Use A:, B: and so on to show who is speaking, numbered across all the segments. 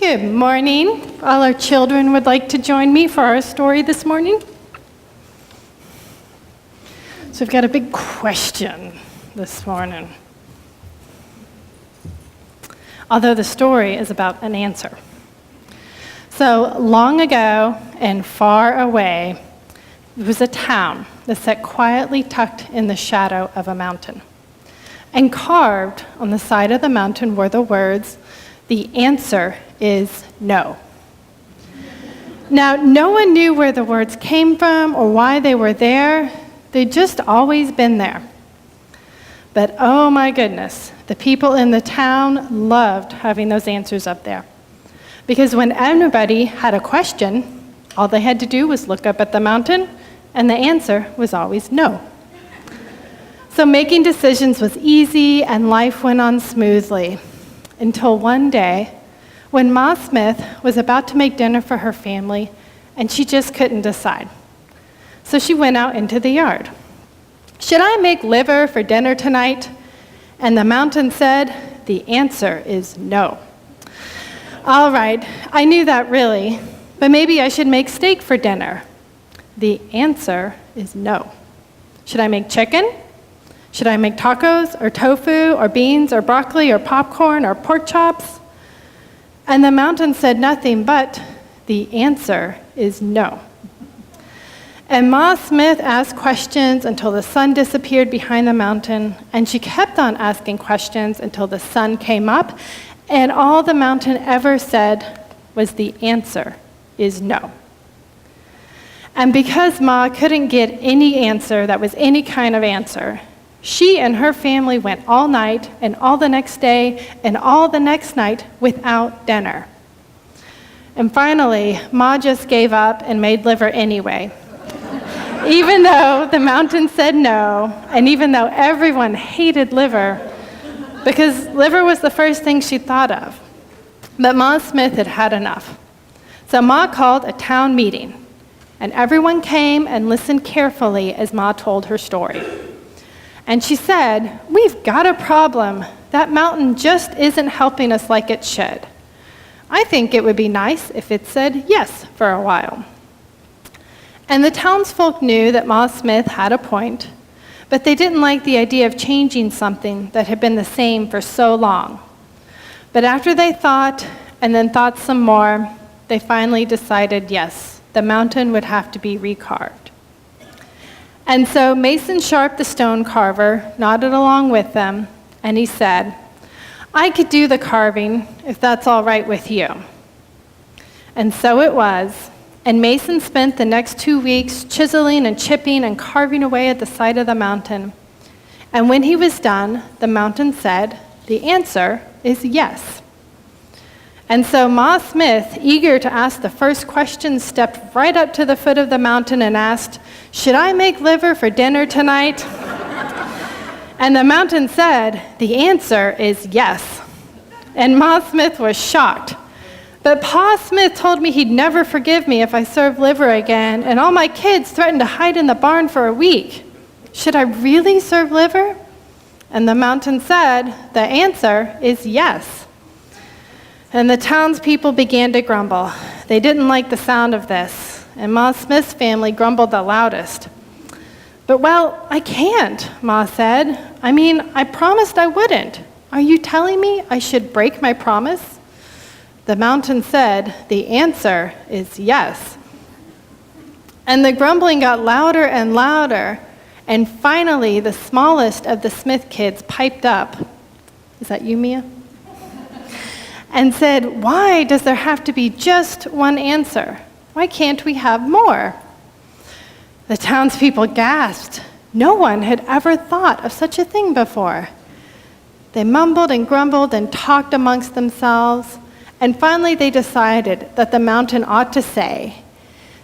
A: Good morning. All our children would like to join me for our story this morning. So we've got a big question this morning. Although the story is about an answer. So long ago and far away, there was a town that sat quietly tucked in the shadow of a mountain. And carved on the side of the mountain were the words, "The answer is no." Now, no one knew where the words came from or why they were there. They'd just always been there. But oh my goodness, the people in the town loved having those answers up there. Because when anybody had a question, all they had to do was look up at the mountain, and the answer was always no. So making decisions was easy, and life went on smoothly. Until one day, when Ma Smith was about to make dinner for her family, and she just couldn't decide. So she went out into the yard. "Should I make liver for dinner tonight?" And the mountain said, "The answer is no." "All right, I knew that really, but maybe I should make steak for dinner." The answer is no. "Should I make chicken? Should I make tacos or tofu or beans or broccoli or popcorn or pork chops?" And the mountain said nothing but, "The answer is no." And Ma Smith asked questions until the sun disappeared behind the mountain, and she kept on asking questions until the sun came up, and all the mountain ever said was, "The answer is no." And because Ma couldn't get any answer that was any kind of answer, she and her family went all night and all the next day and all the next night without dinner. And finally, Ma just gave up and made liver anyway. Even though the mountain said no, and even though everyone hated liver, because liver was the first thing she thought of. But Ma Smith had had enough. So Ma called a town meeting, and everyone came and listened carefully as Ma told her story. And she said, "We've got a problem. That mountain just isn't helping us like it should. I think it would be nice if it said yes for a while." And the townsfolk knew that Ma Smith had a point, but they didn't like the idea of changing something that had been the same for so long. But after they thought, and then thought some more, they finally decided yes, the mountain would have to be recarved. And so Mason Sharp, the stone carver, nodded along with them, and he said, "I could do the carving if that's all right with you." And so it was, and Mason spent the next 2 weeks chiseling and chipping and carving away at the side of the mountain. And when he was done, the mountain said, "The answer is yes." And so Ma Smith, eager to ask the first question, stepped right up to the foot of the mountain and asked, "Should I make liver for dinner tonight?" And the mountain said, "The answer is yes." And Ma Smith was shocked. "But Pa Smith told me he'd never forgive me if I served liver again, and all my kids threatened to hide in the barn for a week. Should I really serve liver?" And the mountain said, "The answer is yes." And the townspeople began to grumble. They didn't like the sound of this, and Ma Smith's family grumbled the loudest. "But well, I can't," Ma said. I promised I wouldn't. Are you telling me I should break my promise?" The mountain said, "The answer is yes." And the grumbling got louder and louder, and finally the smallest of the Smith kids piped up. Is that you, Mia? And said, "Why does there have to be just one answer? Why can't we have more?" The townspeople gasped. No one had ever thought of such a thing before. They mumbled and grumbled and talked amongst themselves, and finally they decided that the mountain ought to say,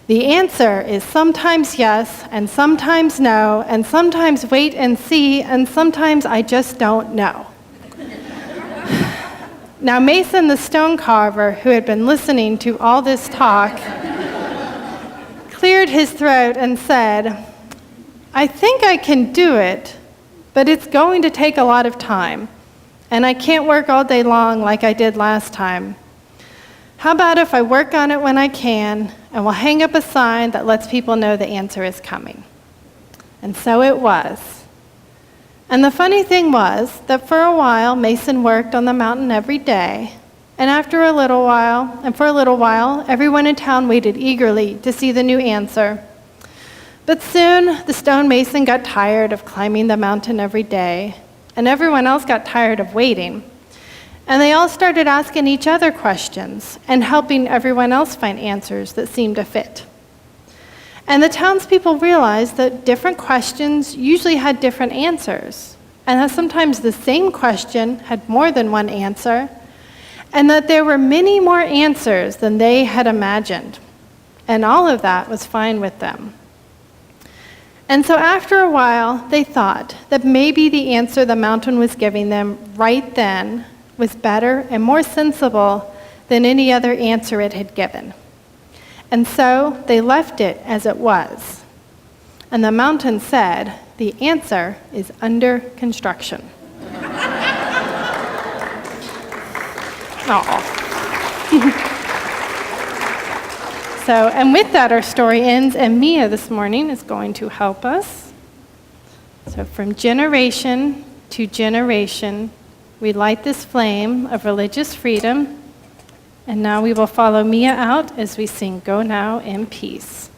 A: "The answer is sometimes yes, and sometimes no, and sometimes wait and see, and sometimes I just don't know." Now Mason, the stone carver, who had been listening to all this talk, cleared his throat and said, "I think I can do it, but it's going to take a lot of time, and I can't work all day long like I did last time. How about if I work on it when I can, and we'll hang up a sign that lets people know the answer is coming? And so it was. And the funny thing was that for a while, Mason worked on the mountain every day, and for a little while, everyone in town waited eagerly to see the new answer. But soon, the stonemason got tired of climbing the mountain every day, and everyone else got tired of waiting. And they all started asking each other questions and helping everyone else find answers that seemed to fit. And the townspeople realized that different questions usually had different answers, and that sometimes the same question had more than one answer, and that there were many more answers than they had imagined. And all of that was fine with them. And so after a while, they thought that maybe the answer the mountain was giving them right then was better and more sensible than any other answer it had given. And so they left it as it was. And the mountain said, "The answer is under construction." And with that, our story ends, and Mia this morning is going to help us. So from generation to generation, we light this flame of religious freedom, and now we will follow Mia out as we sing "Go Now in Peace."